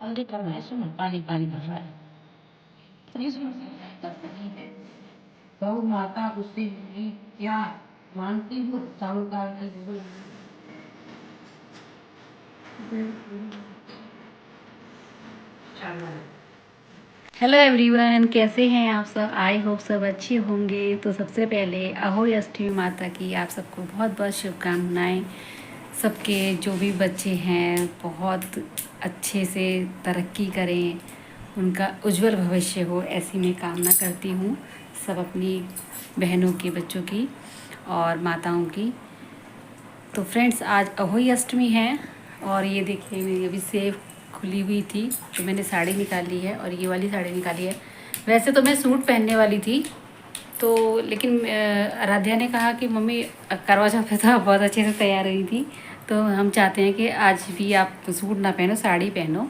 हल्दी कर रहा है, सुनो पानी पानी भर रहा है। नहीं सुनो गौ माता गुस्से में क्या मानती हूँ चावल दाल की हेलो एवरीवन, कैसे हैं आप सब। आई होप सब अच्छे होंगे। तो सबसे पहले अहोई अष्टमी माता की आप सबको बहुत बहुत शुभकामनाएं। सबके जो भी बच्चे हैं बहुत अच्छे से तरक्की करें, उनका उज्जवल भविष्य हो, ऐसी मैं कामना करती हूँ सब अपनी बहनों के, बच्चों की और माताओं की। तो फ्रेंड्स, आज अहोई अष्टमी है और ये देखिए मेरी अभी सेव खुली हुई थी तो मैंने साड़ी निकाली है और ये वाली साड़ी निकाली है। वैसे तो मैं सूट पहनने वाली थी तो लेकिन आराध्या ने कहा कि मम्मी करवा चौथ पे तो बहुत अच्छे से तैयार हुई थी, तो हम चाहते हैं कि आज भी आप सूट ना पहनो, साड़ी पहनो।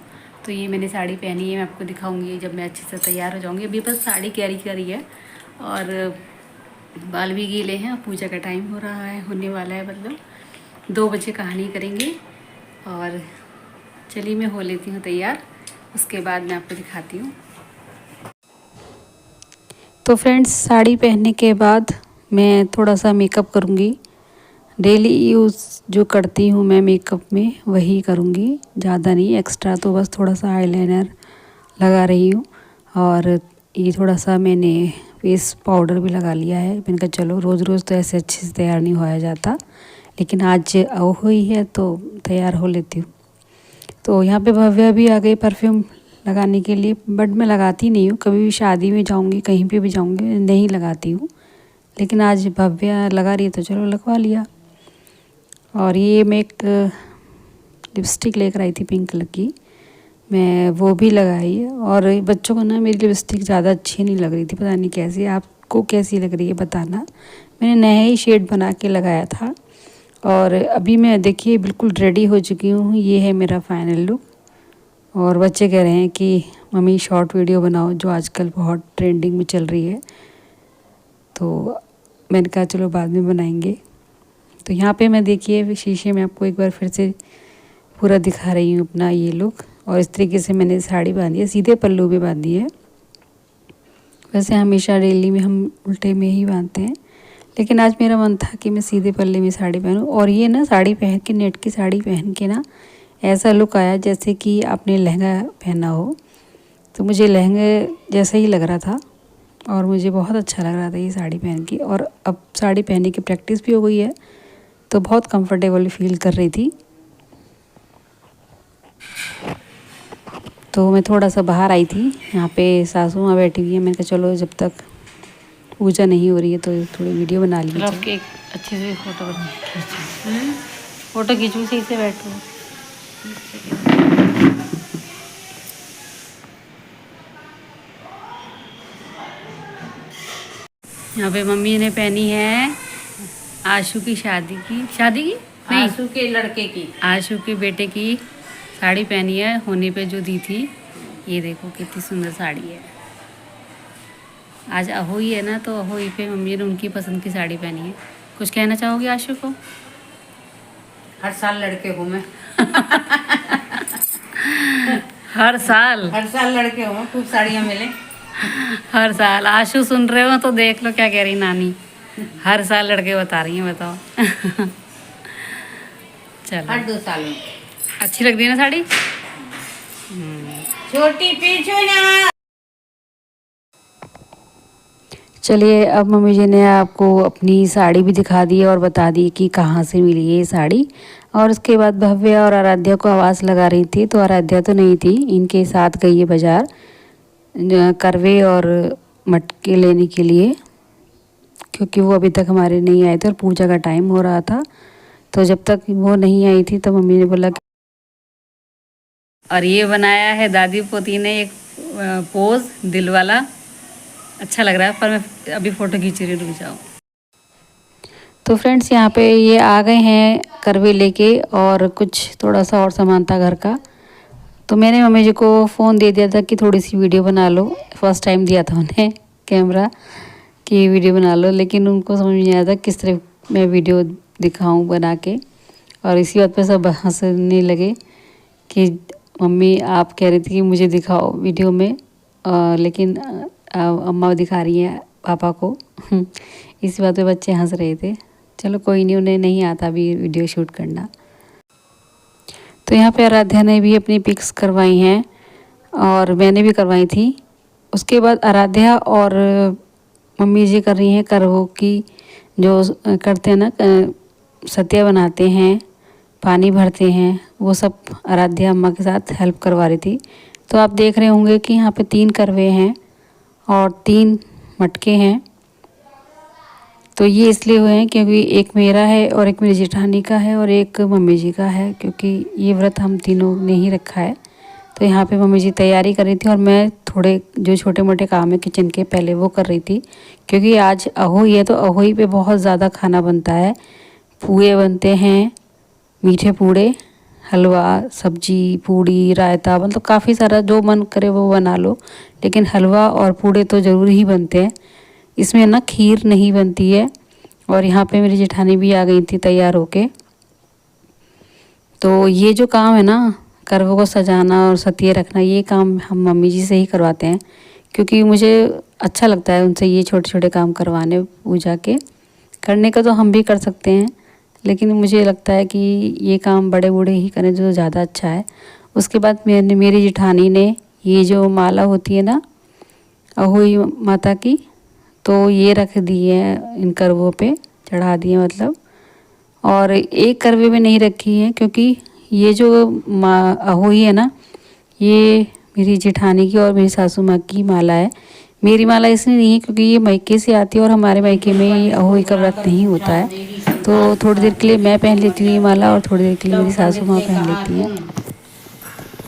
तो ये मैंने साड़ी पहनी है, मैं आपको दिखाऊंगी जब मैं अच्छे से तैयार हो जाऊंगी। अभी बस साड़ी कैरी करी है और बाल भी गीले हैं। पूजा का टाइम हो रहा है, होने वाला है, मतलब 2 बजे कहानी करेंगे। और चलिए मैं हो लेती हूँ तैयार, उसके बाद मैं आपको दिखाती हूँ। तो फ्रेंड्स, साड़ी पहनने के बाद मैं थोड़ा सा मेकअप करूँगी। डेली यूज़ जो करती हूँ मैं मेकअप में वही करूँगी, ज़्यादा नहीं एक्स्ट्रा। तो बस थोड़ा सा आईलाइनर लगा रही हूँ और ये थोड़ा सा मैंने फेस पाउडर भी लगा लिया है। मैंने कहा चलो रोज़ रोज़ तो ऐसे अच्छे से तैयार नहीं होया जाता, लेकिन आज हुई है तो तैयार हो लेती हूँ। तो यहाँ पे भव्या भी आ गई परफ्यूम लगाने के लिए, बट मैं लगाती नहीं हूँ। कभी भी शादी में जाऊँगी, कहीं पे भी जाऊँगी, नहीं लगाती हूँ, लेकिन आज भव्या लगा रही है तो चलो लगवा लिया। और ये मैं एक लिपस्टिक लेकर आई थी पिंक कलर की, मैं वो भी लगाई है। और बच्चों को ना मेरी लिपस्टिक ज़्यादा अच्छी नहीं लग रही थी, पता नहीं कैसी, आपको कैसी लग रही है बताना। मैंने नया ही शेड बना के लगाया था और अभी मैं देखिए बिल्कुल रेडी हो चुकी हूँ। ये है मेरा फाइनल लुक। और बच्चे कह रहे हैं कि मम्मी शॉर्ट वीडियो बनाओ, जो आजकल बहुत ट्रेंडिंग में चल रही है। तो मैंने कहा चलो बाद में बनाएंगे। तो यहाँ पे मैं देखिए शीशे में आपको एक बार फिर से पूरा दिखा रही हूँ अपना ये लुक। और इस तरीके से मैंने साड़ी बांधी है, सीधे पल्लू भी बांधी है। वैसे हमेशा डेली में हम उल्टे में ही बांधते हैं, लेकिन आज मेरा मन था कि मैं सीधे पल्ले में साड़ी पहनूं। और ये ना साड़ी पहन के, नेट की साड़ी पहन के ना ऐसा लुक आया जैसे कि आपने लहंगा पहना हो। तो मुझे लहंगे जैसा ही लग रहा था और मुझे बहुत अच्छा लग रहा था ये साड़ी पहन के। और अब साड़ी पहनने की प्रैक्टिस भी हो गई है तो बहुत कंफर्टेबल फील कर रही थी। तो मैं थोड़ा सा बाहर आई थी, यहाँ पे सासू माँ बैठी हुई है। मैंने कहा चलो जब तक पूजा नहीं हो रही है तो थोड़ी वीडियो बना ली। आपके एक अच्छे से फोटो खींचो, फोटो खींचूँ, सही से बैठो। यहाँ पे मम्मी ने पहनी है आशु की शादी की नहीं, आशु के लड़के की, आशु के बेटे की साड़ी पहनी है, होने पे जो दी थी। ये देखो कितनी सुंदर साड़ी है। आज अहोई है ना, तो अहोई पे मम्मी ने उनकी पसंद की साड़ी पहनी है। कुछ कहना चाहोगे आशु को? हर साल लड़के को मैं हर साल लड़के हो खूब साड़ियाँ मिले। हर साल आशु सुन रहे हो तो देख लो क्या कह रही नानी, हर साल लड़के बता रही हैं, बताओ। चलो, हर 2 साल में। अच्छी लगती है ना साड़ी? छोटी पीछू ना। चलिए, अब मम्मी जी ने आपको अपनी साड़ी भी दिखा दी और बता दी कि कहाँ से मिली ये साड़ी। और उसके बाद भव्या और आराध्या को आवाज़ लगा रही थी, तो आराध्या तो नहीं थी, इनके साथ गई है बाज़ार करवे और मटके लेने के लिए, क्योंकि वो अभी तक हमारे नहीं आए थे और पूजा का टाइम हो रहा था। तो जब तक वो नहीं आई थी तो मम्मी ने बोला कि, और ये बनाया है दादी पोती ने एक पोज दिल वाला, अच्छा लग रहा है, पर मैं अभी फ़ोटो खींच रही हूँ, रुक जाओ। तो फ्रेंड्स, यहाँ पे ये आ गए हैं करवे लेके और कुछ थोड़ा सा और सामान था घर का। तो मैंने मम्मी जी को फ़ोन दे दिया था कि थोड़ी सी वीडियो बना लो। फर्स्ट टाइम दिया था उन्हें कैमरा कि वीडियो बना लो, लेकिन उनको समझ नहीं आया था किस तरह मैं वीडियो दिखाऊं बना के। और इसी बात पे सब हंसने लगे कि मम्मी आप कह रही थी कि मुझे दिखाओ वीडियो में, लेकिन अम्मा दिखा रही हैं पापा को। इसी बात पे बच्चे हंस रहे थे। चलो कोई नहीं, उन्हें नहीं आता अभी वीडियो शूट करना। तो यहाँ पे आराध्या ने भी अपनी पिक्स करवाई हैं और मैंने भी करवाई थी। उसके बाद आराध्या और मम्मी जी कर रही हैं करवों की, जो करते हैं ना, सत्या बनाते हैं, पानी भरते हैं, वो सब आराध्या अम्मा के साथ हेल्प करवा रही थी। तो आप देख रहे होंगे कि यहाँ पे 3 करवे हैं और 3 मटके हैं। तो ये इसलिए हुए हैं क्योंकि एक मेरा है और एक मेरी जेठानी का है और एक मम्मी जी का है, क्योंकि ये व्रत हम तीनों ने ही रखा है। तो यहाँ पे मम्मी जी तैयारी कर रही थी और मैं थोड़े जो छोटे मोटे काम है किचन के पहले वो कर रही थी, क्योंकि आज अहोई है तो अहोई पे बहुत ज़्यादा खाना बनता है। पूए बनते हैं, मीठे पूड़े, हलवा, सब्जी, पूड़ी, रायता, मतलब काफ़ी सारा जो मन करे वो बना लो, लेकिन हलवा और पूड़े तो ज़रूर ही बनते हैं। इसमें ना खीर नहीं बनती है। और यहाँ पे मेरी जेठानी भी आ गई थी तैयार होके। तो ये जो काम है ना, करवों को सजाना और सतिये रखना, ये काम हम मम्मी जी से ही करवाते हैं, क्योंकि मुझे अच्छा लगता है उनसे ये छोटे छोटे काम करवाने। पूजा के करने का तो हम भी कर सकते हैं, लेकिन मुझे लगता है कि ये काम बड़े बूढ़े ही करें जो ज़्यादा अच्छा है। उसके बाद मेरी जेठानी ने ये जो माला होती है ना अहोई माता की, तो ये रख दी है इन करवों पे, चढ़ा दिए मतलब। और एक करवे में नहीं रखी है, क्योंकि ये जो अहोई है ना, ये मेरी जेठानी की और मेरी सासू माँ की माला है। मेरी माला इसलिए नहीं है क्योंकि ये मायके से आती है और हमारे मायके में ये अहोई का व्रत नहीं होता है। तो थोड़ी देर के लिए मैं पहन लेती हूँ ये माला और थोड़ी देर के लिए मेरी सासू माँ पहन लेती हैं।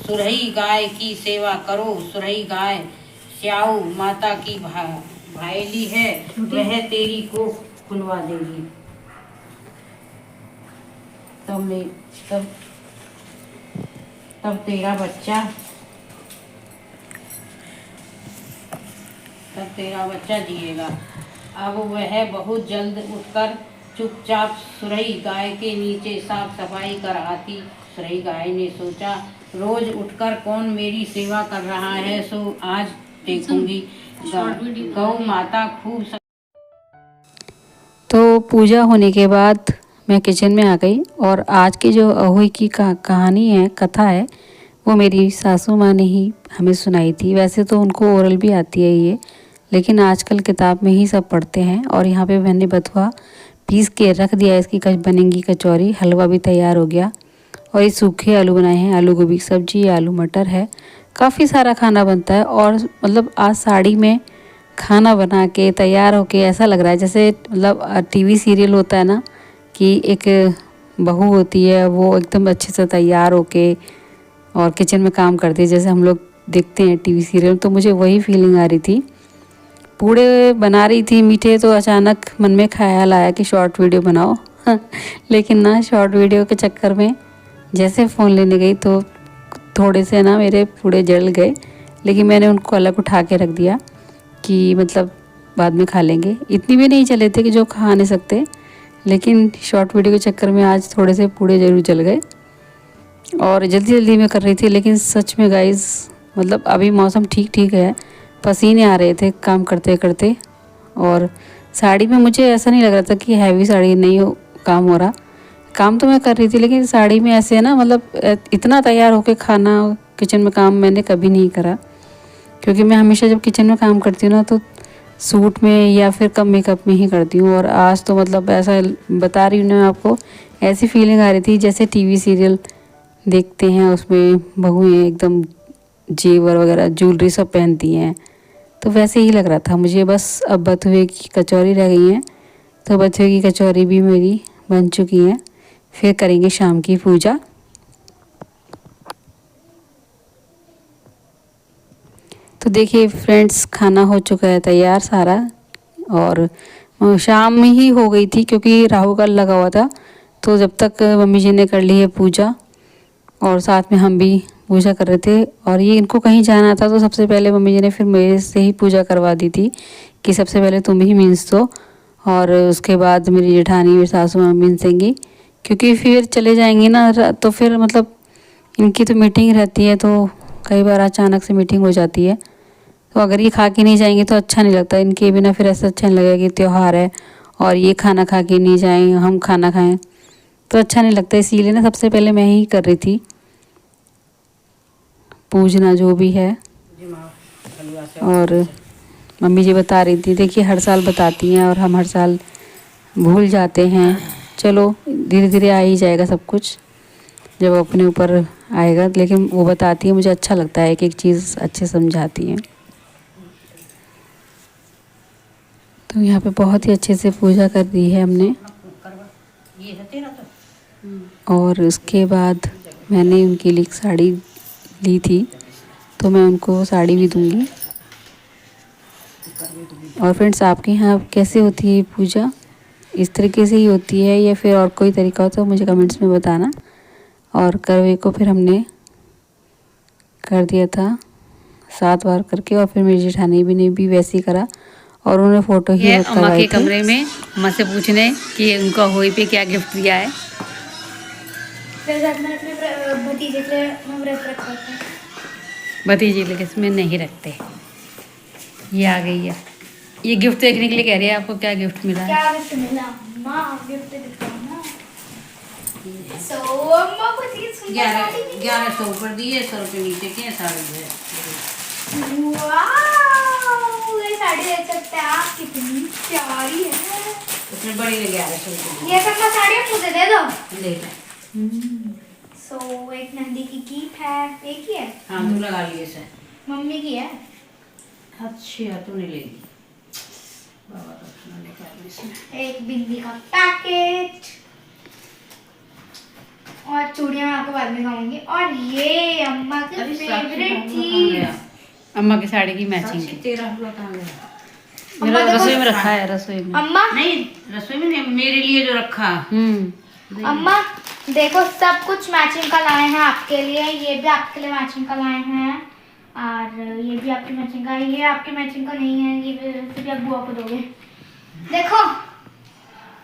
सुरही गाय की सेवा करो, सुरही गाय स्याऊ माता की भायली है, वह तेरी को खुलवा देगी। तब तेरा बच्चा जिएगा। अब वह बहुत जल्द उठकर चुपचाप सुरही गाय के नीचे साफ सफाई कर आती। सुरही गाय ने सोचा, रोज उठकर कौन मेरी सेवा कर रहा है, सो आज देखूंगी। गौ माता खूब। तो पूजा होने के बाद मैं किचन में आ गई और आज की जो अहोई की कहानी है, कथा है, वो मेरी सासू माँ ने ही हमें सुनाई थी। वैसे तो उनको ओरल भी आती है ये, लेकिन आजकल किताब में ही सब पढ़ते हैं। और यहाँ पे मैंने बथुआ पीस के रख दिया, इसकी बनेंगी कचौरी। हलवा भी तैयार हो गया और ये सूखे आलू बनाए हैं, आलू गोभी की सब्जी, आलू मटर है, काफ़ी सारा खाना बनता है। और मतलब आज साड़ी में खाना बना के तैयार होके ऐसा लग रहा है जैसे मतलब टीवी सीरियल होता है ना, कि एक बहू होती है वो एकदम अच्छे से तैयार होके और किचन में काम करती है, जैसे हम लोग देखते हैं टीवी सीरियल। तो मुझे वही फीलिंग आ रही थी। पूड़े बना रही थी मीठे, तो अचानक मन में ख्याल आया कि शॉर्ट वीडियो बनाओ। लेकिन ना शॉर्ट वीडियो के चक्कर में जैसे फ़ोन लेने गई तो थोड़े से ना मेरे पूड़े जल गए, लेकिन मैंने उनको अलग उठा के रख दिया कि मतलब बाद में खा लेंगे। इतनी भी नहीं चले थे कि जो खा नहीं सकते, लेकिन शॉर्ट वीडियो के चक्कर में आज थोड़े से पूड़े ज़रूर जल गए। और जल्दी जल्दी में कर रही थी, लेकिन सच में गाइस मतलब अभी मौसम ठीक ठीक है, पसीने आ रहे थे काम करते करते। और साड़ी में मुझे ऐसा नहीं लग रहा था कि हैवी साड़ी नहीं हो काम हो रहा, काम तो मैं कर रही थी, लेकिन साड़ी में ऐसे है ना, मतलब इतना तैयार होकर खाना किचन में काम मैंने कभी नहीं करा। क्योंकि मैं हमेशा जब किचन में काम करती हूँ ना, तो सूट में या फिर कम मेकअप में ही करती हूँ। और आज तो मतलब ऐसा बता रही हूँ ना आपको, ऐसी फीलिंग आ रही थी जैसे टीवी सीरियल देखते हैं, उसमें बहुएं एकदम जेवर वगैरह ज्वेलरी सब पहनती हैं, तो वैसे ही लग रहा था मुझे। बस अब बथुए की कचौरी रह गई हैं, तो बथुए की कचौरी भी मेरी बन चुकी हैं। फिर करेंगे शाम की पूजा। तो देखिए फ्रेंड्स, खाना हो चुका है तैयार सारा, और शाम में ही हो गई थी क्योंकि राहु काल लगा हुआ था। तो जब तक मम्मी जी ने कर ली है पूजा और साथ में हम भी पूजा कर रहे थे, और ये इनको कहीं जाना था तो सबसे पहले मम्मी जी ने फिर मेरे से ही पूजा करवा दी थी कि सबसे पहले तुम ही मीन्स दो, और उसके बाद मेरी जेठानी मेरी सासू माँ मीन्सेंगी, क्योंकि फिर चले जाएंगी ना तो फिर मतलब इनकी तो मीटिंग रहती है, तो कई बार अचानक से मीटिंग हो जाती है, तो अगर ये खा के नहीं जाएंगे तो अच्छा नहीं लगता। इनके बिना फिर ऐसा अच्छा नहीं लगेगा कि त्यौहार है और ये खाना खा के नहीं जाएं, हम खाना खाएं, तो अच्छा नहीं लगता। इसीलिए ना सबसे पहले मैं ही कर रही थी पूजना जो भी है। और मम्मी जी बता रही थी, देखिए हर साल बताती हैं और हम हर साल भूल जाते हैं। चलो धीरे धीरे आ ही जाएगा सब कुछ जब अपने ऊपर आएगा, लेकिन वो बताती है, मुझे अच्छा लगता है कि एक चीज़ अच्छे समझाती हैं। तो यहाँ पे बहुत ही अच्छे से पूजा कर दी है हमने। और उसके बाद मैंने उनके लिए एक साड़ी ली थी, तो मैं उनको साड़ी भी दूंगी। और फ्रेंड्स, आपके यहाँ कैसे होती है पूजा? इस तरीके से ही होती है या फिर और कोई तरीका हो तो मुझे कमेंट्स में बताना। और करवे को फिर हमने कर दिया था 7 बार करके, और फिर मेरी जेठानी भी ने भी वैसे ही करा, और उन्होंने फ़ोटो ही रखा अम्मा के कमरे में अम्मा से पूछने कि उनका होली पे क्या गिफ्ट दिया है। भतीजे लेकिन इसमें नहीं रखते। ये आ गई है, ये गिफ्ट देखने के लिए कह रही है आपको क्या गिफ्ट मिला है। क्या गिफ्ट मिला? माँ गिफ्ट दिखाओ ना। सो अम्मा को चीज सुंदर साड़ी मिली। 1100 ऊपर दिए, 100 रुपये नीचे के साड़ी है। वाओ, ये साड़ी देख सकते हैं आप, कितनी प्यारी है। उसमें बड़ी लगे 1100 रुपये। ये सब का साड़ी मुझे दे दो। ले ले। सो एक नंदी की कीप है, एक ही है। हाँ तू लगा लिए सर। मम्मी की है। अच्छा तू नहीं लेगी। बाबा का खाना निकाल इसमें। एक बिंदी का पैकेट और चूड़ियां मैं आपको बाद में खाऊंगी। और ये अम्मा की अरे फेवरेट साक्षी थी। अम्मा की साड़ी की मैचिंग साक्षी की। तेरा हुआ कहाँ गया? अम्मा मेरा देखो- रसोई में रखा है, रसोई में। अम्मा नहीं रसोई में नहीं, मेरे लिए जो रखा। अम्मा देखो, सब कुछ मैचिंग का लाए हैं आपके लिए। ये भी आपके लिए मैचिंग का लाए हैं, और ये भी आपकी मैचिंग का है। ये आपकी मैचिंग का नहीं है, ये सिर्फ आप बुआ को दोगे। देखो,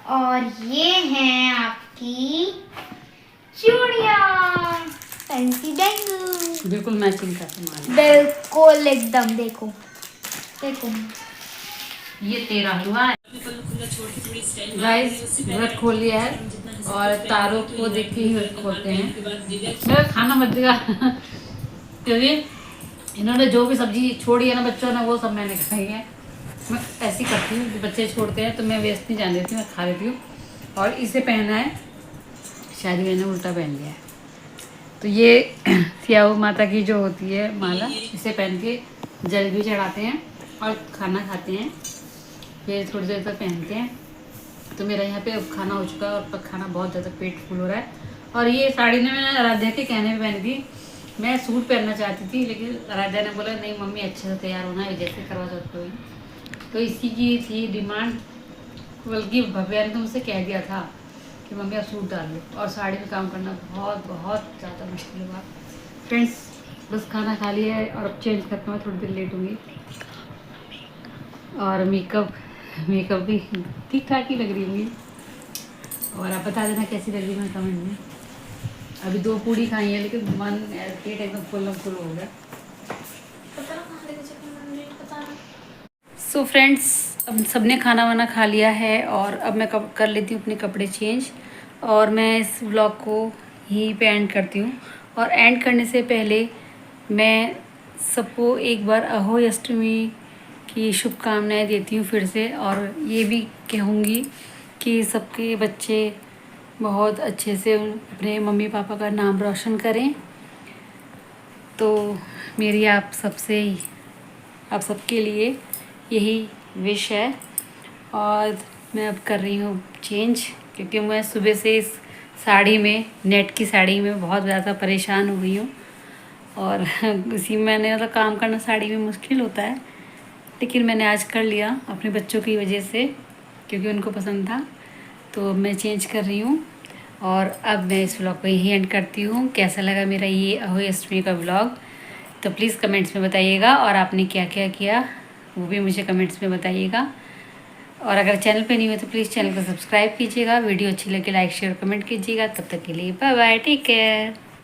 और ये हैं आपकी चूड़ियाँ, फैंसी बैंगल, बिल्कुल मैचिंग का सामान। बिल्कुल एकदम। देखो देखो, ये तेरा हुआ है। गाइस व्रत खोल लिया है और तारों को देखते ही व्रत खोलते हैं। मेरा खाना मत देगा क्योंकि इन्होंने जो भी सब्जी छोड़ी है ना बच्चों ने, वो सब मैंने खाई है। मैं ऐसी करती हूँ कि बच्चे छोड़ते हैं तो मैं वेस्ट नहीं जाने देती हूँ, मैं खा लेती हूँ। और इसे पहना है, शादी मैंने उल्टा पहन लिया है। तो ये सियाऊ माता की जो होती है माला, इसे पहन के जल भी चढ़ाते हैं और खाना खाते हैं, फिर थोड़ी देर तक पहनते हैं। तो मेरा यहाँ पे अब खाना हो चुका है और खाना बहुत ज़्यादा पेट फुल हो रहा है। और ये साड़ी ने मैंने आराध्या के कहने पे पहनी थी। मैं सूट पहनना चाहती थी, लेकिन आराध्या ने बोला नहीं मम्मी अच्छे से तैयार होना है, जैसे करवा सकते हो। तो इसी की थी डिमांड, बल्कि भव्या ने तो मुझसे कह दिया था कि मम्मी आप सूट डाल लो। और साड़ी में काम करना बहुत बहुत ज़्यादा मुश्किल हुआ। फ्रेंड्स बस खाना खा लिया है और अब चेंज करके मैं थोड़ी देर लेट होंगी। और मेकअप भी ठीक ठाक ही लग रही होगी। और आप बता देना कैसी लग रही है कमेंट में। अभी 2 पूड़ी खाई है, लेकिन मन पेट एकदम फुल हो गया। सो फ्रेंड्स, अब सबने खाना वाना खा लिया है और अब मैं कर लेती हूँ अपने कपड़े चेंज। और मैं इस व्लॉग को यहीं पे एंड करती हूँ। और एंड करने से पहले मैं सबको एक बार अहोई अष्टमी की शुभकामनाएं देती हूँ फिर से। और ये भी कहूँगी कि सबके बच्चे बहुत अच्छे से अपने मम्मी पापा का नाम रोशन करें। तो मेरी आप सबके लिए यही विश है। और मैं अब कर रही हूँ चेंज, क्योंकि मैं सुबह से इस साड़ी में, नेट की साड़ी में बहुत ज़्यादा परेशान हो गई हूँ। और इसी में मैंने मतलब काम करना साड़ी में मुश्किल होता है, लेकिन मैंने आज कर लिया अपने बच्चों की वजह से, क्योंकि उनको पसंद था। तो मैं चेंज कर रही हूँ और अब मैं इस व्लॉग को यहीं एंड करती हूँ। कैसा लगा मेरा ये अहोई अष्टमी का व्लॉग, तो प्लीज़ कमेंट्स में बताइएगा। और आपने क्या क्या किया वो भी मुझे कमेंट्स में बताइएगा। और अगर चैनल पे नहीं हुए तो प्लीज़ चैनल को सब्सक्राइब कीजिएगा। वीडियो अच्छी लगे लाइक शेयर कमेंट कीजिएगा। तब तक के लिए बाय बाय, टेक केयर।